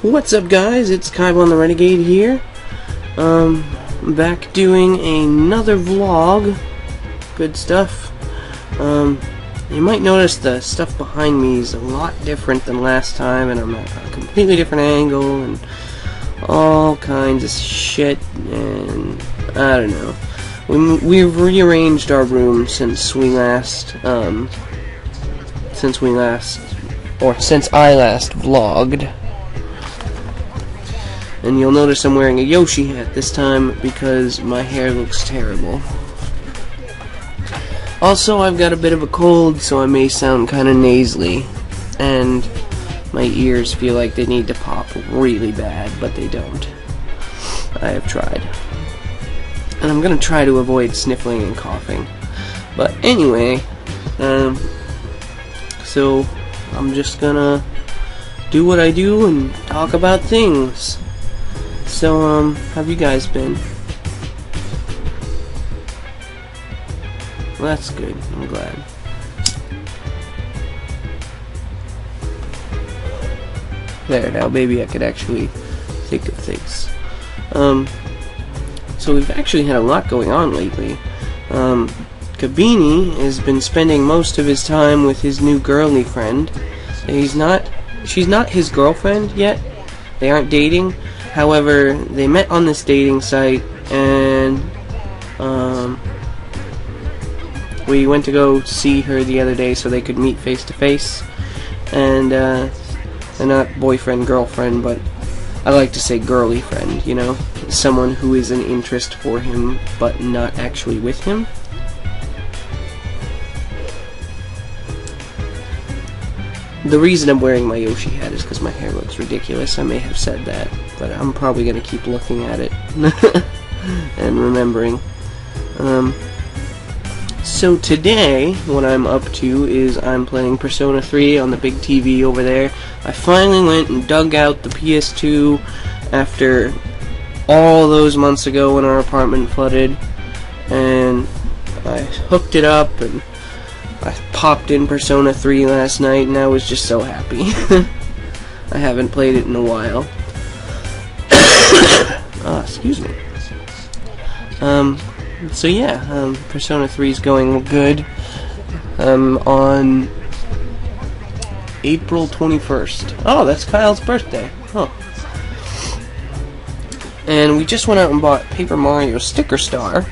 What's up, guys? It's Kybon the Renegade here. Back doing another vlog. Good stuff. You might notice the stuff behind me is a lot different than last time, and I'm at a completely different angle, and all kinds of shit, and I don't know. We've rearranged our room since I last vlogged. And you'll notice I'm wearing a Yoshi hat this time because my hair looks terrible. Also, I've got a bit of a cold, so I may sound kind of nasally, and my ears feel like they need to pop really bad, but they don't. I have tried. And I'm gonna try to avoid sniffling and coughing. But anyway, so I'm just gonna do what I do and talk about things. So, how have you guys been? Well, that's good. I'm glad. There, now maybe I could actually think of things. So we've actually had a lot going on lately. Kybon has been spending most of his time with his new girly friend. She's not his girlfriend yet. They aren't dating. However, they met on this dating site, and we went to go see her the other day so they could meet face to face. And they're not boyfriend, girlfriend, but I like to say girly friend, you know? Someone who is an interest for him, but not actually with him. The reason I'm wearing my Yoshi hat is because my hair looks ridiculous. I may have said that, but I'm probably going to keep looking at it and remembering. So today, what I'm up to is I'm playing Persona 3 on the big TV over there. I finally went and dug out the PS2 after all those months ago when our apartment flooded, and I hooked it up, and I popped in Persona 3 last night, and I was just so happy. I haven't played it in a while. Excuse me. So yeah, Persona 3 is going good. On April 21st. Oh, that's Kyle's birthday. Huh. And we just went out and bought Paper Mario Sticker Star.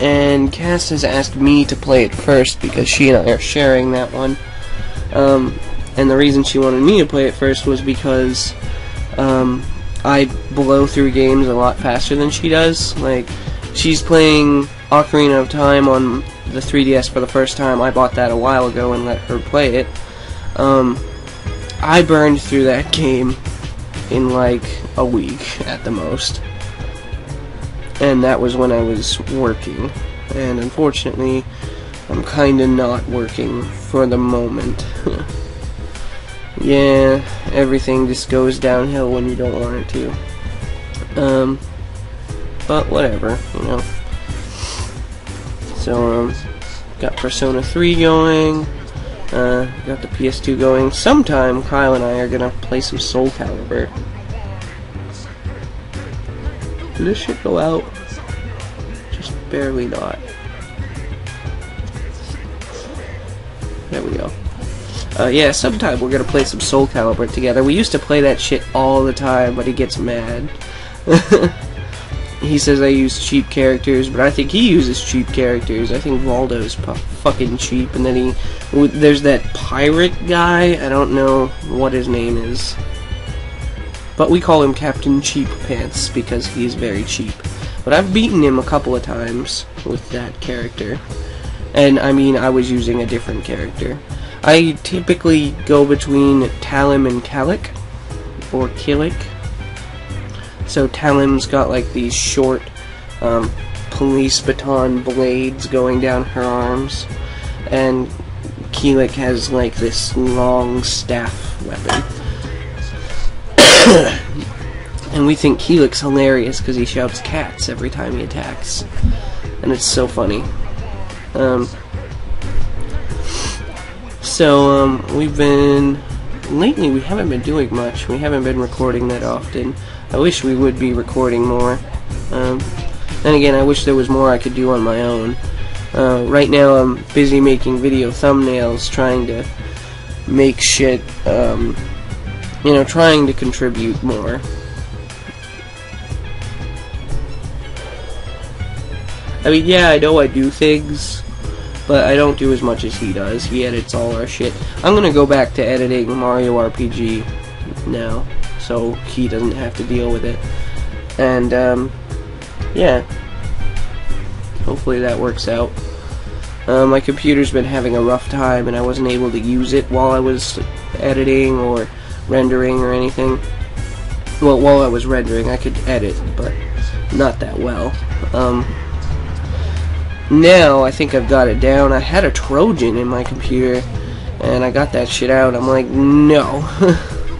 And Cass has asked me to play it first because she and I are sharing that one. And the reason she wanted me to play it first was because I blow through games a lot faster than she does. Like, she's playing Ocarina of Time on the 3DS for the first time. I bought that a while ago and let her play it. I burned through that game in like a week at the most. And that was when I was working. And unfortunately, I'm kinda not working for the moment. Yeah, everything just goes downhill when you don't want it to. But whatever, you know. So, got Persona 3 going. Got the PS2 going. Sometime, Kyle and I are gonna play some Soul Calibur. Did this shit go out? Just barely not. There we go. Yeah, sometime we're gonna play some Soul Calibur together. We used to play that shit all the time, but he gets mad. He says I use cheap characters, but I think he uses cheap characters. I think Waldo's fucking cheap, and then there's that pirate guy. I don't know what his name is. But we call him Captain Cheap Pants because he's very cheap. But I've beaten him a couple of times with that character. And, I mean, I was using a different character. I typically go between Talim and Kalik, or Kilik. So Talim's got, like, these short, police baton blades going down her arms. And Kilik has, like, this long staff weapon. And we think Keelik's hilarious because he shouts cats every time he attacks. And it's so funny. So, we've been lately we haven't been doing much. We haven't been recording that often. I wish we would be recording more. Then again, I wish there was more I could do on my own. Right now I'm busy making video thumbnails, trying to make shit, you know, trying to contribute more. I mean, yeah, I know I do things, but I don't do as much as he does. He edits all our shit. I'm gonna go back to editing Mario RPG now, so he doesn't have to deal with it. And, yeah. Hopefully that works out. My computer's been having a rough time, and I wasn't able to use it while I was editing or rendering or anything. Well, while I was rendering, I could edit, but not that well. Now, I think I've got it down. I had a Trojan in my computer, and I got that shit out. I'm like, no,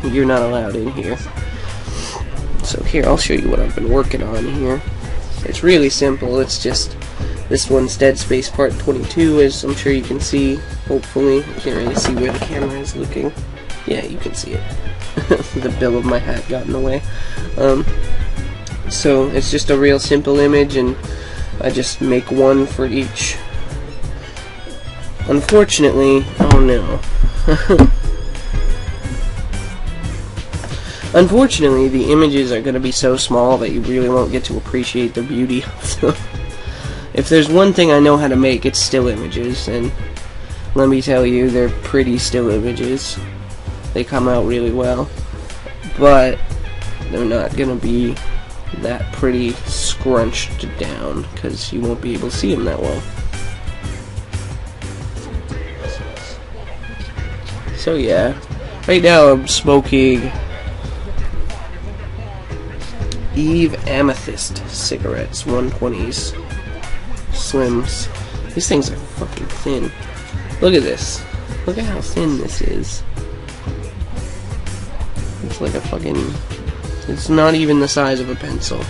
you're not allowed in here. So here, I'll show you what I've been working on here. It's really simple. It's just, this one's Dead Space Part 22, as I'm sure you can see, hopefully. You can't really see where the camera is looking. Yeah, you can see it. The bill of my hat got in the way. So, it's just a real simple image, and I just make one for each. Unfortunately, oh no. Unfortunately, the images are going to be so small that you really won't get to appreciate the beauty of them. If there's one thing I know how to make, it's still images, and let me tell you, they're pretty still images. They come out really well, but they're not going to be that pretty scrunched down, because you won't be able to see them that well. So yeah, right now I'm smoking Eve Amethyst cigarettes, 120s, slims. These things are fucking thin. Look at this. Look at how thin this is. It's like a fucking... It's not even the size of a pencil.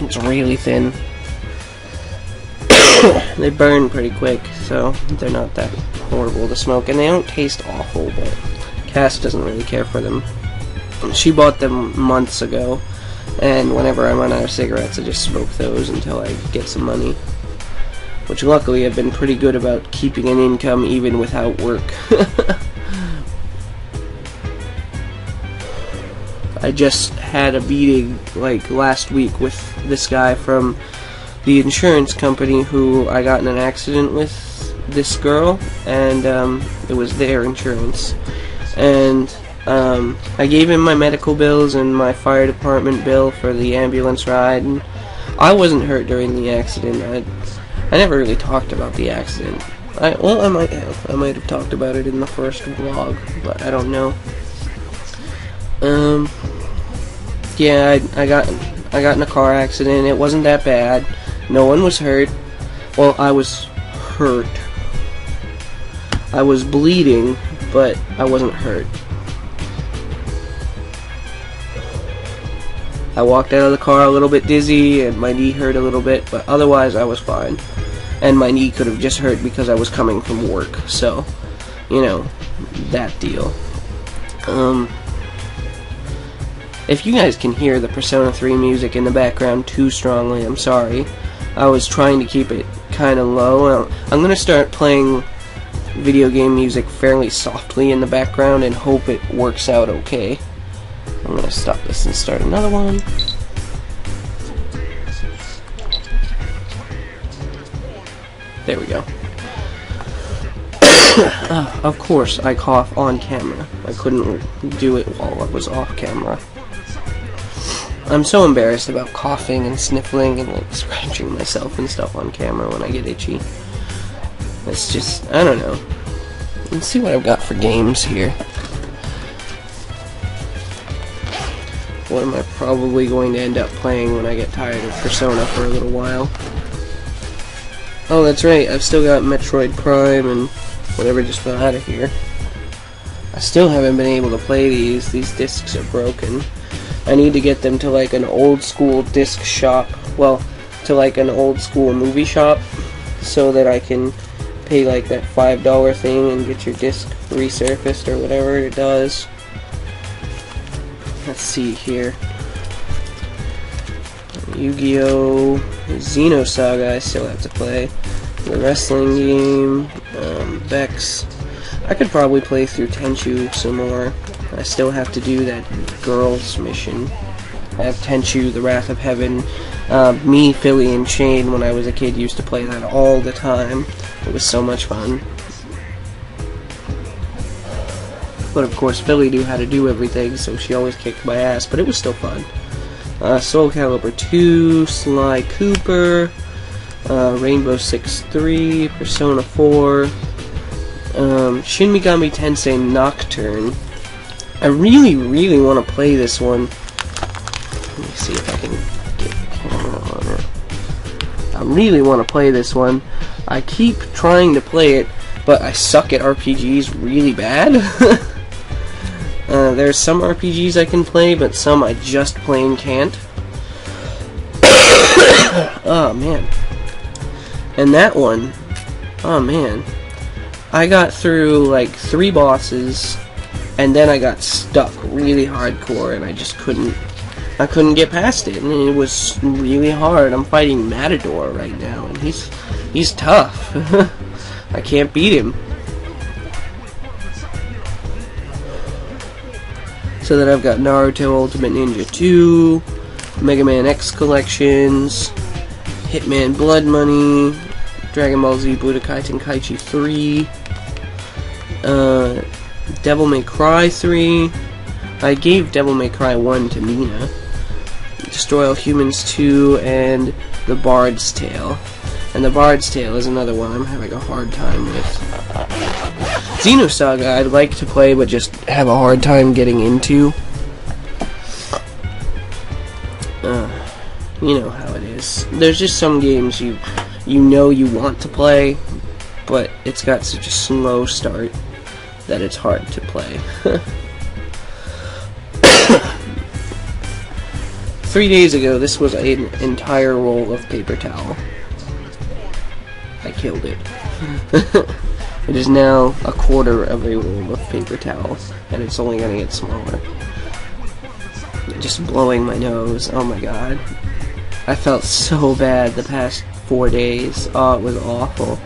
It's really thin. They burn pretty quick, so they're not that horrible to smoke. And they don't taste awful, but Cass doesn't really care for them. She bought them months ago, and whenever I run out of cigarettes, I just smoke those until I get some money. Which luckily I've been pretty good about keeping an income even without work. I just had a meeting like last week with this guy from the insurance company who I got in an accident with this girl, and it was their insurance. And I gave him my medical bills and my fire department bill for the ambulance ride, and I wasn't hurt during the accident. I never really talked about the accident. Well, I might have. I might have talked about it in the first vlog, but I don't know. Yeah, I got in a car accident. It wasn't that bad. No one was hurt. Well, I was hurt. I was bleeding, but I wasn't hurt. I walked out of the car a little bit dizzy, and my knee hurt a little bit, but otherwise I was fine. And my knee could have just hurt because I was coming from work, so, you know, that deal. If you guys can hear the Persona 3 music in the background too strongly, I'm sorry. I was trying to keep it kind of low. I'm going to start playing video game music fairly softly in the background and hope it works out okay. I'm going to stop this and start another one. There we go. Of course, I cough on camera. I couldn't do it while I was off camera. I'm so embarrassed about coughing and sniffling and like scratching myself and stuff on camera when I get itchy. It's just, I don't know. Let's see what I've got for games here. What am I probably going to end up playing when I get tired of Persona for a little while? Oh, that's right, I've still got Metroid Prime and whatever just fell out of here. I still haven't been able to play these. These discs are broken. I need to get them to like an old school disc shop. Well, to like an old school movie shop so that I can pay like that $5 thing and get your disc resurfaced or whatever it does. Let's see here. Yu-Gi-Oh! Xenosaga I still have to play. The wrestling game, Vex. I could probably play through Tenchu some more. I still have to do that girls mission. I have Tenchu, The Wrath of Heaven. Me, Philly, and Shane, when I was a kid, used to play that all the time. It was so much fun. But of course, Philly knew how to do everything, so she always kicked my ass, but it was still fun. Soul Calibur 2, Sly Cooper, Rainbow Six 3, Persona 4, Shin Megami Tensei Nocturne. I really want to play this one. Let me see if I can get the camera on it. I really want to play this one. I keep trying to play it, but I suck at RPGs really bad. There's some RPGs I can play, but some I just plain can't. Oh man. And that one, oh man. I got through like 3 bosses, and then I got stuck really hardcore, and I just couldn't get past it, and it was really hard. I'm fighting Matador right now, and he's tough. I can't beat him. So then I've got Naruto Ultimate Ninja 2, Mega Man X Collections, Hitman Blood Money, Dragon Ball Z Budokai Tenkaichi 3, Devil May Cry 3. I gave Devil May Cry 1 to Mina. Destroy All Humans 2, and The Bard's Tale. And The Bard's Tale is another one I'm having a hard time with. Xenosaga I'd like to play, but just have a hard time getting into. You know how it is. There's just some games you know you want to play, but it's got such a slow start that it's hard to play. 3 days ago, this was an entire roll of paper towel. I killed it. It is now a quarter of a roll of paper towel, and it's only gonna get smaller. Just blowing my nose. Oh my god. I felt so bad the past 4 days. Oh, it was awful.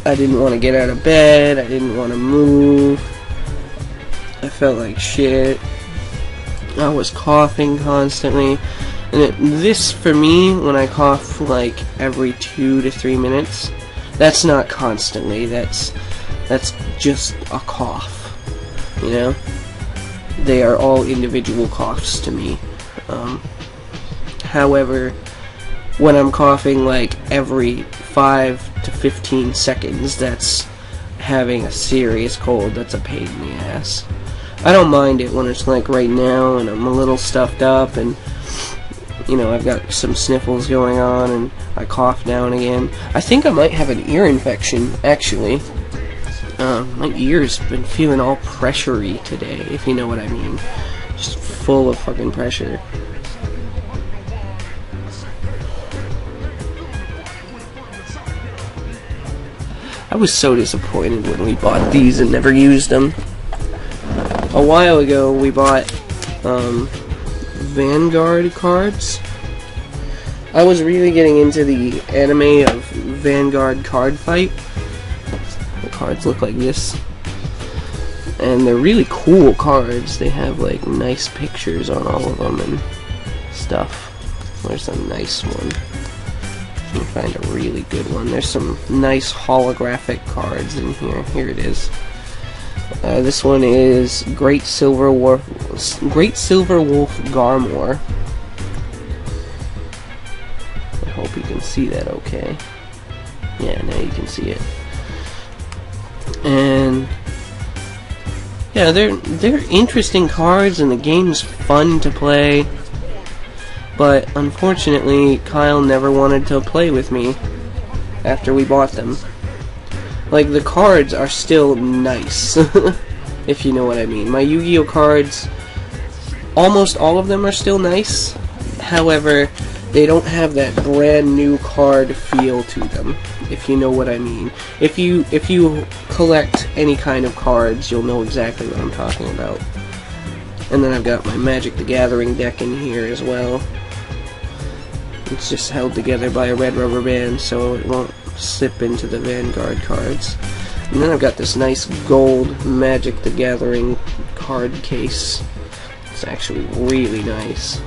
I didn't want to get out of bed. I didn't want to move. I felt like shit. I was coughing constantly. And this, for me, when I cough like every 2 to 3 minutes, that's not constantly. That's just a cough. You know? They are all individual coughs to me. However, when I'm coughing like every 5 to 15 seconds, that's having a serious cold. That's a pain in the ass. I don't mind it when it's like right now and I'm a little stuffed up and, you know, I've got some sniffles going on and I cough now and again. I think I might have an ear infection, actually. My ear's been feeling all pressury today, if you know what I mean. Just full of fucking pressure. I was so disappointed when we bought these and never used them. A while ago, we bought Vanguard cards. I was really getting into the anime of Vanguard card fight. The cards look like this. And they're really cool cards. They have like nice pictures on all of them and stuff. Where's a nice one? Let me find a really good one. There's some nice holographic cards in here. Here it is. This one is Great Silver Wolf Garmor. I hope you can see that okay. Yeah, now you can see it. And yeah, they're interesting cards and the game's fun to play. But unfortunately, Kyle never wanted to play with me after we bought them. Like, the cards are still nice, if you know what I mean. My Yu-Gi-Oh cards, almost all of them are still nice. However, they don't have that brand new card feel to them, if you know what I mean. If you collect any kind of cards, you'll know exactly what I'm talking about. And then I've got my Magic the Gathering deck in here as well. It's just held together by a red rubber band so it won't slip into the Vanguard cards. And then I've got this nice gold Magic the Gathering card case. It's actually really nice.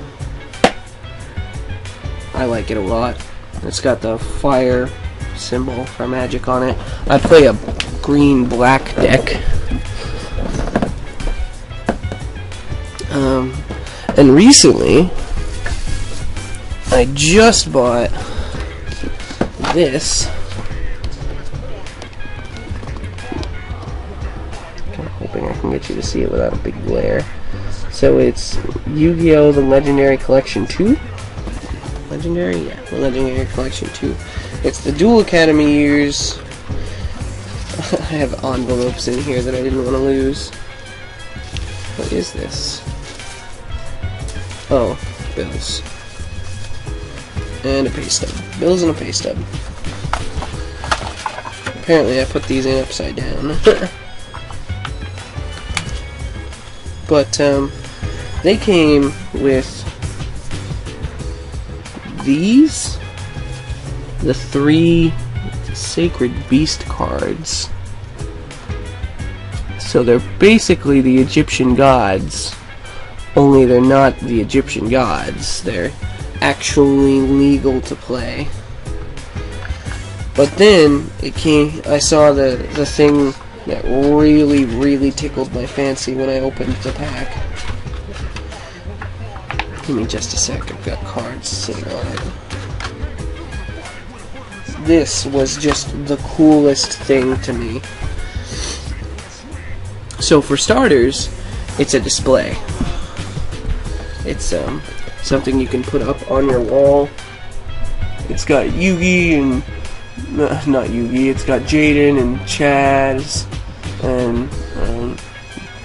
I like it a lot. It's got the fire symbol for Magic on it. I play a green-black deck. And recently, I just bought this. I'm hoping I can get you to see it without a big glare. So it's Yu-Gi-Oh! The Legendary Collection 2. Legendary? Yeah, the Legendary Collection 2. It's the Duel Academy years. I have envelopes in here that I didn't want to lose. What is this? Oh, bills. And a pay stub. Bills and a pay stub. Apparently I put these in upside down. But, they came with these, the 3 Sacred Beast cards. So they're basically the Egyptian gods, only they're not the Egyptian gods. They're actually legal to play. But then I saw the thing that really tickled my fancy when I opened the pack. Give me just a sec, I've got cards sitting on it. This was just the coolest thing to me. So for starters, it's a display. It's something you can put up on your wall. It's got Yugi and not Yugi. It's got Jaden and Chaz and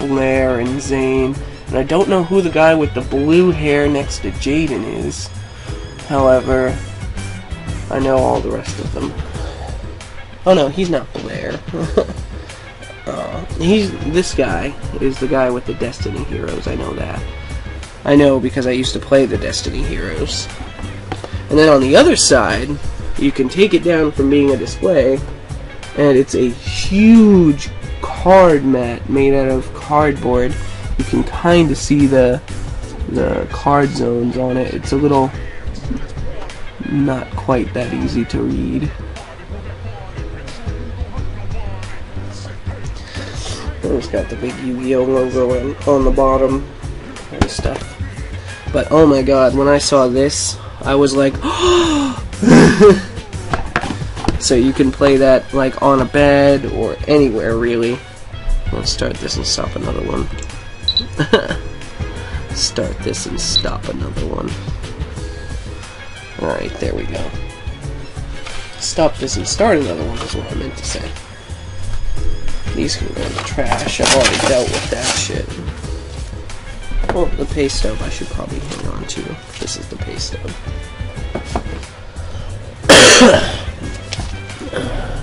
Blair and Zane. And I don't know who the guy with the blue hair next to Jaden is. However, I know all the rest of them. Oh no, he's not Blair. This guy is the guy with the Destiny Heroes. I know that. I know because I used to play the Destiny Heroes. And then on the other side, you can take it down from being a display, and it's a huge card mat made out of cardboard. You can kind of see the card zones on it. It's a little not quite that easy to read. It's got the big Yu-Gi-Oh! Logo on the bottom and stuff. But oh my god, when I saw this, I was like, so you can play that like on a bed or anywhere really. Let's start this and stop another one. Start this and stop another one. Alright, there we go. Stop this and start another one is what I meant to say. These can go in the trash. I've already dealt with that shit. Oh, the pay stub I should probably hang on to. This is the pay stub.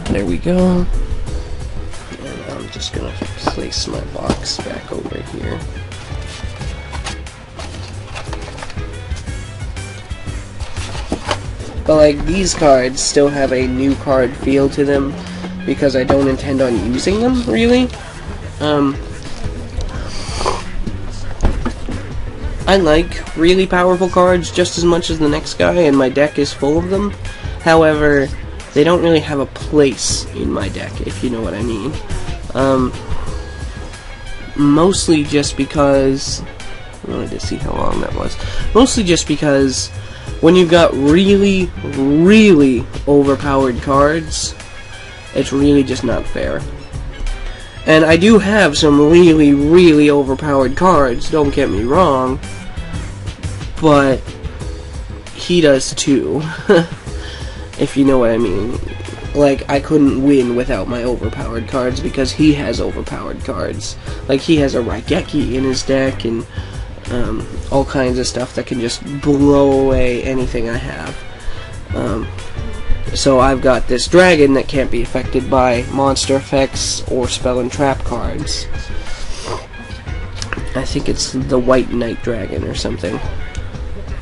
There we go. And I'm just gonna place my box back over here. But like, these cards still have a new card feel to them because I don't intend on using them, really. I like really powerful cards just as much as the next guy, and my deck is full of them. However, they don't really have a place in my deck, if you know what I mean. Mostly just because... I wanted to see how long that was. Mostly just because when you've got really, really overpowered cards, it's really just not fair. And I do have some really, really overpowered cards, don't get me wrong, but he does too, if you know what I mean. Like, I couldn't win without my overpowered cards because he has overpowered cards. Like, he has a Raigeki in his deck, and all kinds of stuff that can just blow away anything I have. So I've got this dragon that can't be affected by monster effects or spell and trap cards. I think it's the White Knight Dragon or something.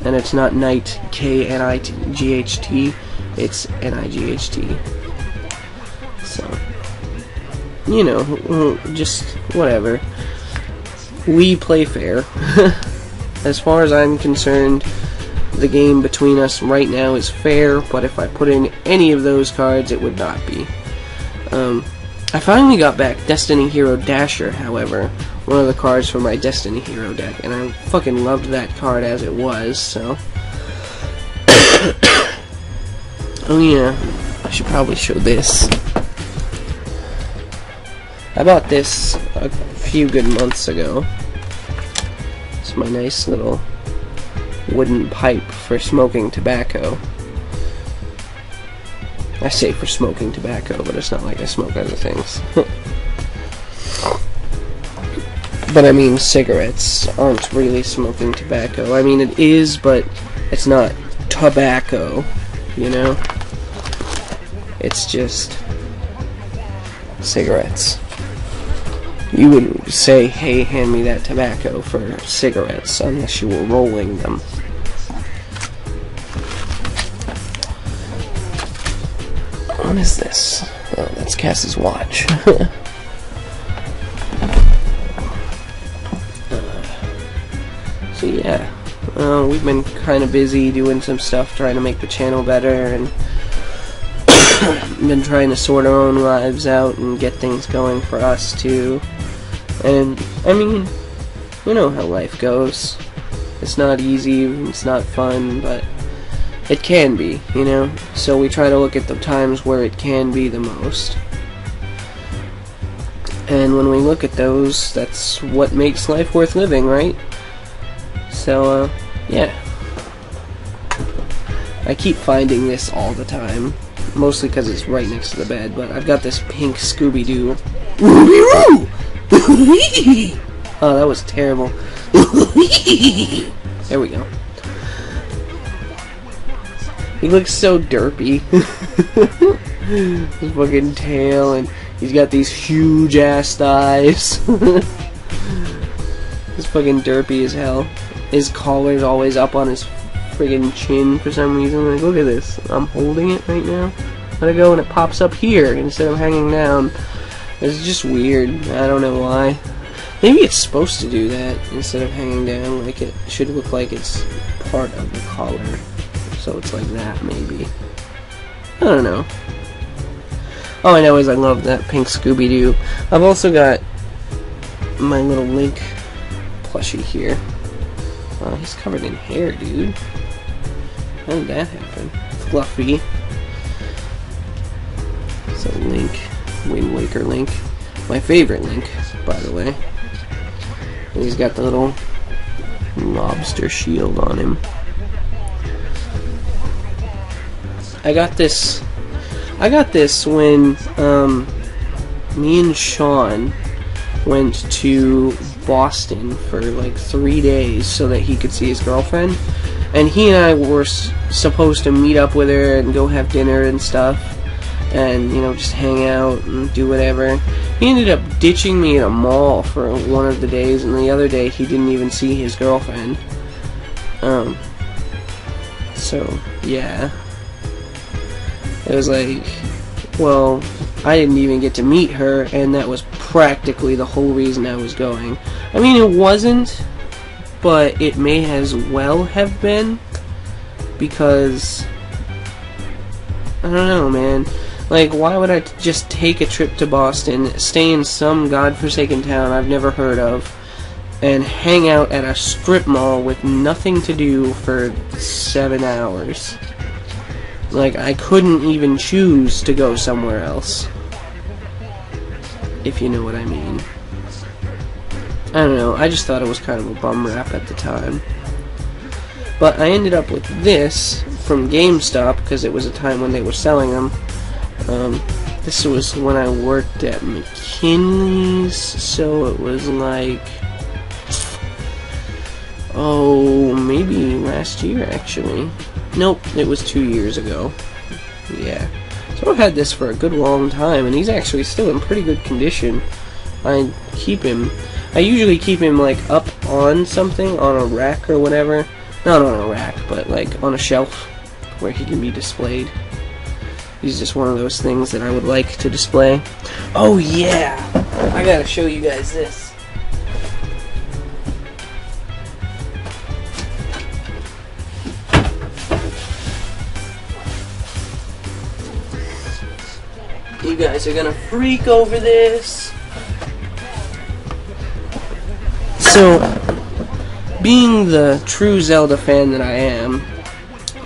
And it's not Knight, K-N-I-G-H-T, it's N-I-G-H-T. So, you know, just whatever. We play fair. As far as I'm concerned, the game between us right now is fair, but if I put in any of those cards, it would not be. I finally got back Destiny Hero Dasher, however, one of the cards from my Destiny Hero deck, and I fucking loved that card as it was, so... Oh yeah, I should probably show this. I bought this a few good months ago. It's my nice little wooden pipe for smoking tobacco. I say for smoking tobacco, but it's not like I smoke other things. But I mean, cigarettes aren't really smoking tobacco. I mean, it is, but it's not tobacco, you know? It's just cigarettes. You wouldn't say, hey, hand me that tobacco for cigarettes unless you were rolling them. What is this? Oh, that's Cass's watch. So yeah, we've been kind of busy doing some stuff, trying to make the channel better, and been trying to sort our own lives out and get things going for us too. And I mean, you know how life goes. It's not easy, it's not fun, but it can be, you know? So we try to look at the times where it can be the most. And when we look at those, that's what makes life worth living, right? So, yeah. I keep finding this all the time. Mostly because it's right next to the bed, but I've got this pink Scooby-Doo. Oh, that was terrible. There we go. He looks so derpy. His fucking tail, and he's got these huge ass thighs. He's fucking derpy as hell. His collar's always up on his friggin' chin for some reason. Like, look at this. I'm holding it right now. Let it go and it pops up here instead of hanging down. It's just weird. I don't know why. Maybe it's supposed to do that instead of hanging down. Like, it should look like it's part of the collar. So it's like that, maybe. I don't know. All I know is I love that pink Scooby-Doo. I've also got my little Link plushie here. Oh, he's covered in hair, dude. How did that happen? Fluffy. So Link, Wind Waker Link. My favorite Link, by the way. And he's got the little lobster shield on him. I got this when me and Sean went to Boston for like 3 days so that he could see his girlfriend, and he and I were supposed to meet up with her and go have dinner and stuff, and you know, just hang out and do whatever. He ended up ditching me at a mall for one of the days, and the other day he didn't even see his girlfriend. So yeah, it was like, well, I didn't even get to meet her, and that was practically the whole reason I was going. I mean, it wasn't, but it may as well have been, because I don't know, man. Like, why would I just take a trip to Boston, stay in some godforsaken town I've never heard of, and hang out at a strip mall with nothing to do for 7 hours? Like, I couldn't even choose to go somewhere else, if you know what I mean. I don't know, I just thought it was kind of a bum rap at the time. But I ended up with this from GameStop, because it was a time when they were selling them. This was when I worked at McKinley's, so it was like Oh, maybe last year, actually. Nope, it was 2 years ago. Yeah. So I've had this for a good long time, and he's actually still in pretty good condition. I usually keep him, like, up on something, on a rack or whatever. Not on a rack, but, like, on a shelf where he can be displayed. He's just one of those things that I would like to display. Oh, yeah! I gotta show you guys this. You guys are gonna freak over this. So, being the true Zelda fan that I am,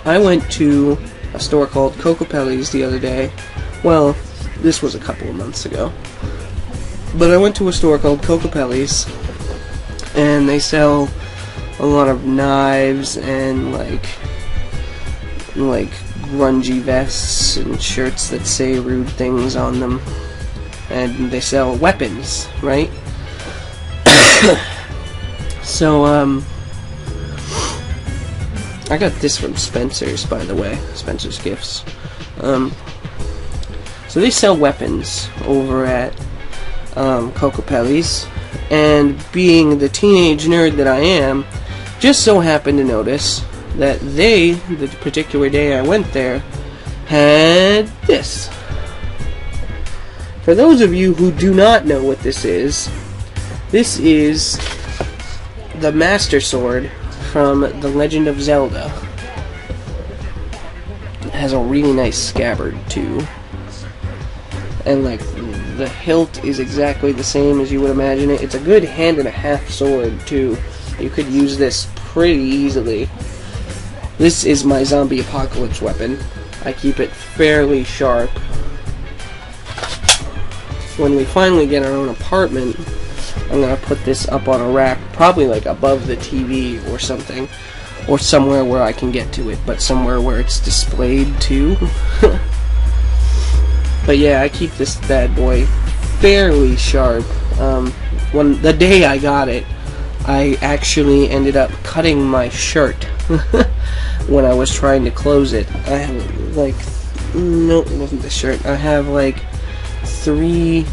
I went to a store called Cocopelli's the other day. Well, this was a couple of months ago. But I went to a store called Cocopelli's, and they sell a lot of knives and like grungy vests and shirts that say rude things on them. And they sell weapons, right? So, I got this from Spencer's, by the way. Spencer's Gifts. So they sell weapons over at Cocopelli's, and being the teenage nerd that I am, just so happened to notice that the particular day I went there, had this. For those of you who do not know what this is the Master Sword from The Legend of Zelda. It has a really nice scabbard, too. And, like, the hilt is exactly the same as you would imagine it. It's a good hand-and-a-half sword, too. You could use this pretty easily. This is my zombie apocalypse weapon. I keep it fairly sharp. When we finally get our own apartment, I'm gonna put this up on a rack, probably like above the TV or something, or somewhere where I can get to it, but somewhere where it's displayed too. But yeah, I keep this bad boy fairly sharp. The day I got it, I actually ended up cutting my shirt when I was trying to close it. I have like, no, it wasn't the shirt. I have like 3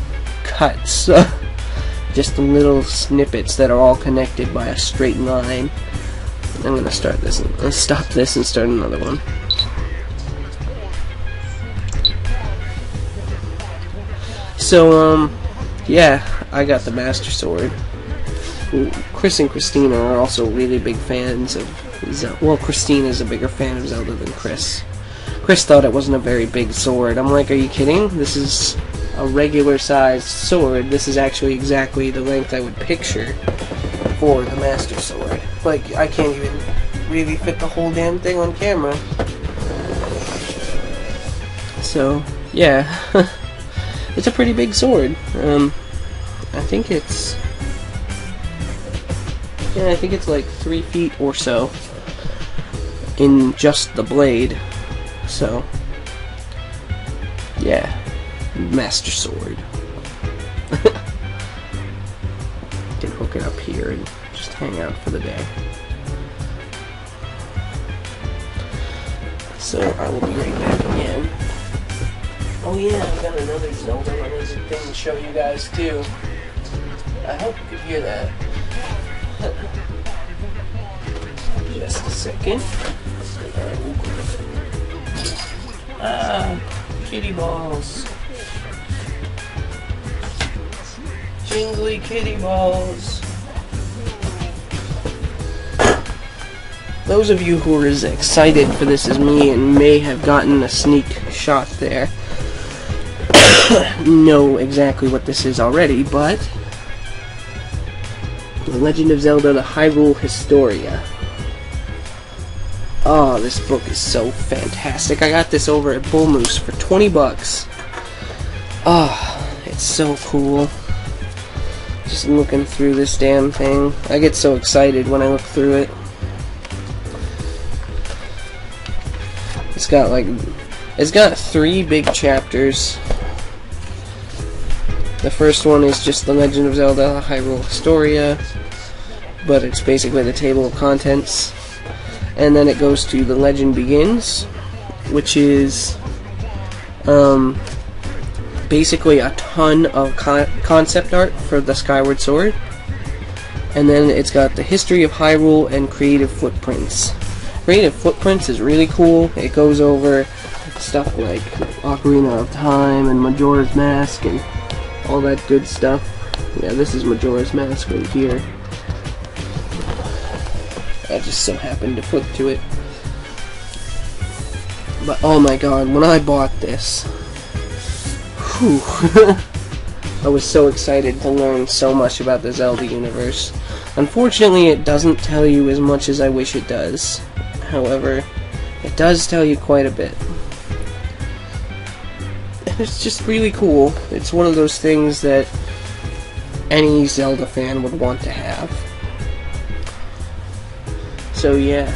cuts, just little snippets that are all connected by a straight line. I'm gonna start this. Let's stop this and start another one. So, yeah, I got the Master Sword. Chris and Christina are also really big fans of Zelda. Well, Christina's a bigger fan of Zelda than Chris. Chris thought it wasn't a very big sword. I'm like, are you kidding? This is a regular sized sword. This is actually exactly the length I would picture for the Master Sword. Like, I can't even really fit the whole damn thing on camera. So, yeah. It's a pretty big sword. I think it's... yeah, I think it's like 3 feet or so in just the blade. So, yeah. Master Sword. Can hook it up here and just hang out for the day. So, I will be right back again. Oh yeah, I've got another Zelda related thing to show you guys too. I hope you could hear that. Just a second. Ah, kitty balls. Jingly kitty balls. Those of you who are as excited for this as me and may have gotten a sneak shot there know exactly what this is already, but The Legend of Zelda, the Hyrule Historia. Oh, this book is so fantastic. I got this over at Bull Moose for 20 bucks. Oh, it's so cool. Just looking through this damn thing. I get so excited when I look through it. It's got 3 big chapters. The first one is just The Legend of Zelda, Hyrule Historia. but it's basically the table of contents. And then it goes to The Legend Begins, which is basically a ton of concept art for the Skyward Sword. And then it's got the history of Hyrule and Creative Footprints. Creative Footprints is really cool. It goes over stuff like Ocarina of Time and Majora's Mask and all that good stuff. Yeah, this is Majora's Mask right here. I just so happened to flip to it. But oh my god, when I bought this, whew, I was so excited to learn so much about the Zelda universe. Unfortunately, it doesn't tell you as much as I wish it does. However, it does tell you quite a bit. And it's just really cool. It's one of those things that any Zelda fan would want to have. So yeah.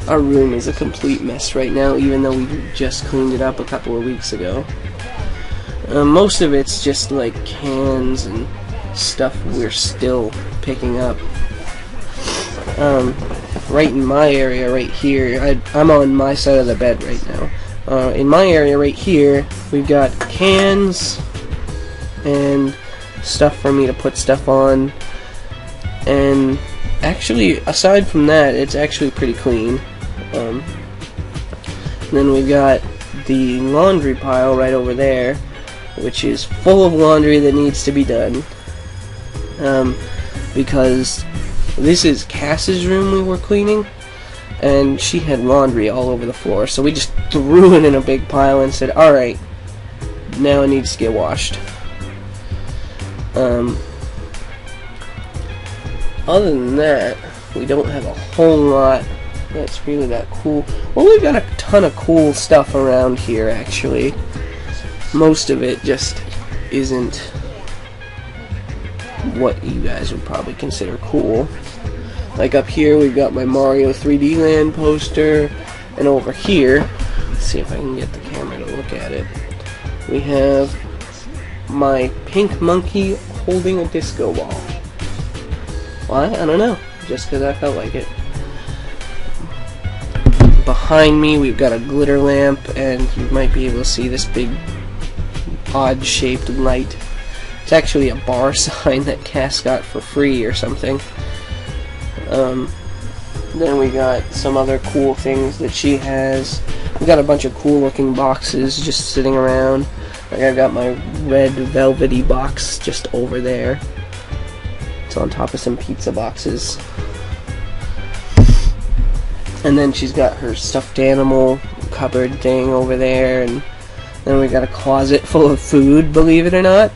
Our room is a complete mess right now, even though we just cleaned it up a couple of weeks ago. Most of it's just like cans and stuff we're still picking up. Right in my area right here, I'm on my side of the bed right now. In my area right here, we've got cans and stuff for me to put stuff on. And actually, aside from that, it's actually pretty clean. Then we've got the laundry pile right over there, which is full of laundry that needs to be done. Because this is Cass's room we were cleaning, and she had laundry all over the floor, so we just threw it in a big pile and said, alright, now it needs to get washed. Other than that, we don't have a whole lot that's really that cool. Well, we've got a ton of cool stuff around here, actually. Most of it just isn't what you guys would probably consider cool. Like up here, we've got my Mario 3D Land poster, and over here, let's see if I can get the camera to look at it, we have my pink monkey holding a disco ball. Why? I don't know. Just because I felt like it. Behind me, we've got a glitter lamp, and you might be able to see this big odd-shaped light. It's actually a bar sign that Cass got for free or something. Then we got some other cool things that she has. We got a bunch of cool-looking boxes just sitting around. Like I got my red velvety box just over there. It's on top of some pizza boxes. And then she's got her stuffed animal cupboard thing over there, and then we got a closet full of food, believe it or not.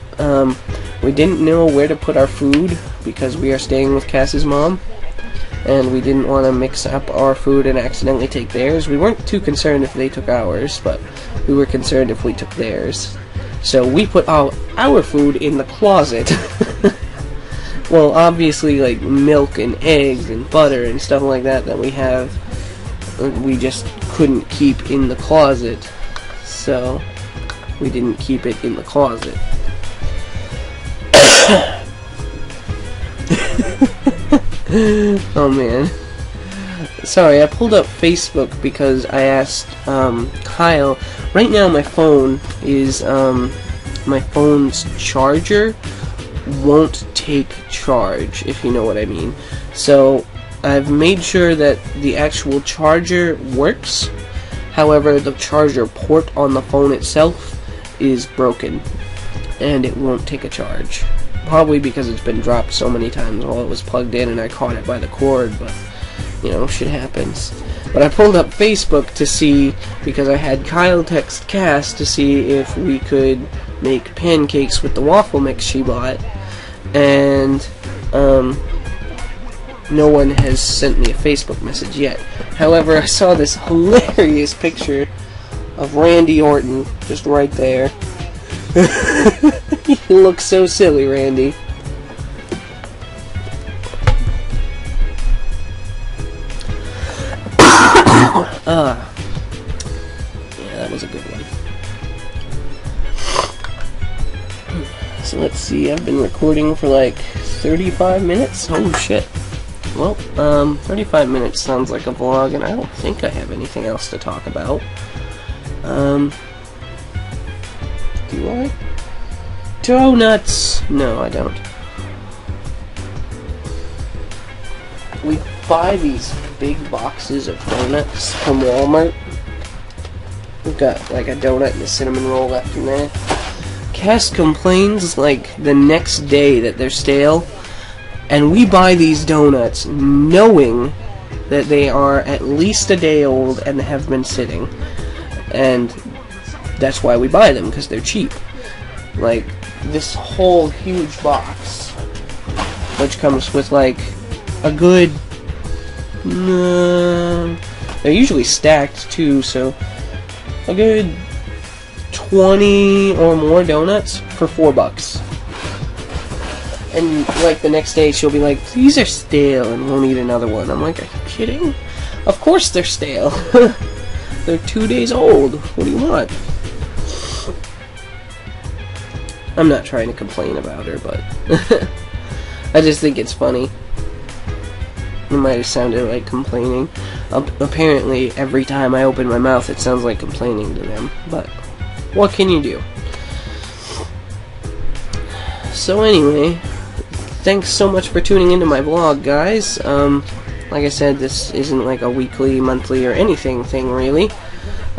We didn't know where to put our food because we are staying with Cass's mom, and we didn't want to mix up our food and accidentally take theirs. We weren't too concerned if they took ours, but we were concerned if we took theirs. So we put all our food in the closet. Well, obviously, like milk and eggs and butter and stuff like that we have, we just couldn't keep in the closet, so we didn't keep it in the closet. Oh man. Sorry, I pulled up Facebook because I asked Kyle. Right now my phone is, my phone's charger won't take charge, if you know what I mean. So I've made sure that the actual charger works. However, the charger port on the phone itself is broken, and it won't take a charge. Probably because it's been dropped so many times while it was plugged in and I caught it by the cord, but, you know, shit happens. But I pulled up Facebook to see, because I had Kyle text Cass to see if we could make pancakes with the waffle mix she bought, and, no one has sent me a Facebook message yet. However, I saw this hilarious picture of Randy Orton just right there. You look so silly, Randy. Yeah, that was a good one. So let's see, I've been recording for like 35 minutes. Oh shit. Well, 35 minutes sounds like a vlog, and I don't think I have anything else to talk about. Do I? Donuts! No, I don't. We buy these big boxes of donuts from Walmart. We've got like a donut and a cinnamon roll left in there. Cass complains like the next day that they're stale, and we buy these donuts knowing that they are at least a day old and have been sitting, and that's why we buy them, because they're cheap. Like this whole huge box, which comes with like a good they're usually stacked too, so a good 20 or more donuts for $4. And like the next day she'll be like, these are stale, and we'll need another one. I'm like, are you kidding? Of course they're stale. They're 2 days old. What do you want? I'm not trying to complain about her, but I just think it's funny. It might have sounded like complaining. Apparently, every time I open my mouth, it sounds like complaining to them. But what can you do? So anyway, thanks so much for tuning into my vlog, guys. Like I said, this isn't like a weekly, monthly, or anything thing, really.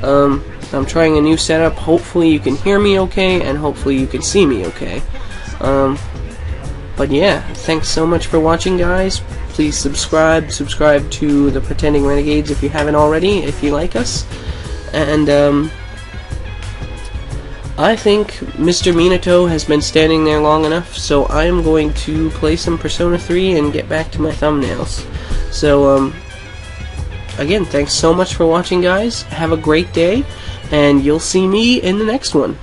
I'm trying a new setup. Hopefully you can hear me okay, and hopefully you can see me okay. But yeah, thanks so much for watching, guys. Please subscribe to the Pretending Renegades if you haven't already, if you like us. And I think Mr. Minato has been standing there long enough, so I am going to play some Persona 3 and get back to my thumbnails. So, again, thanks so much for watching, guys. Have a great day, and you'll see me in the next one.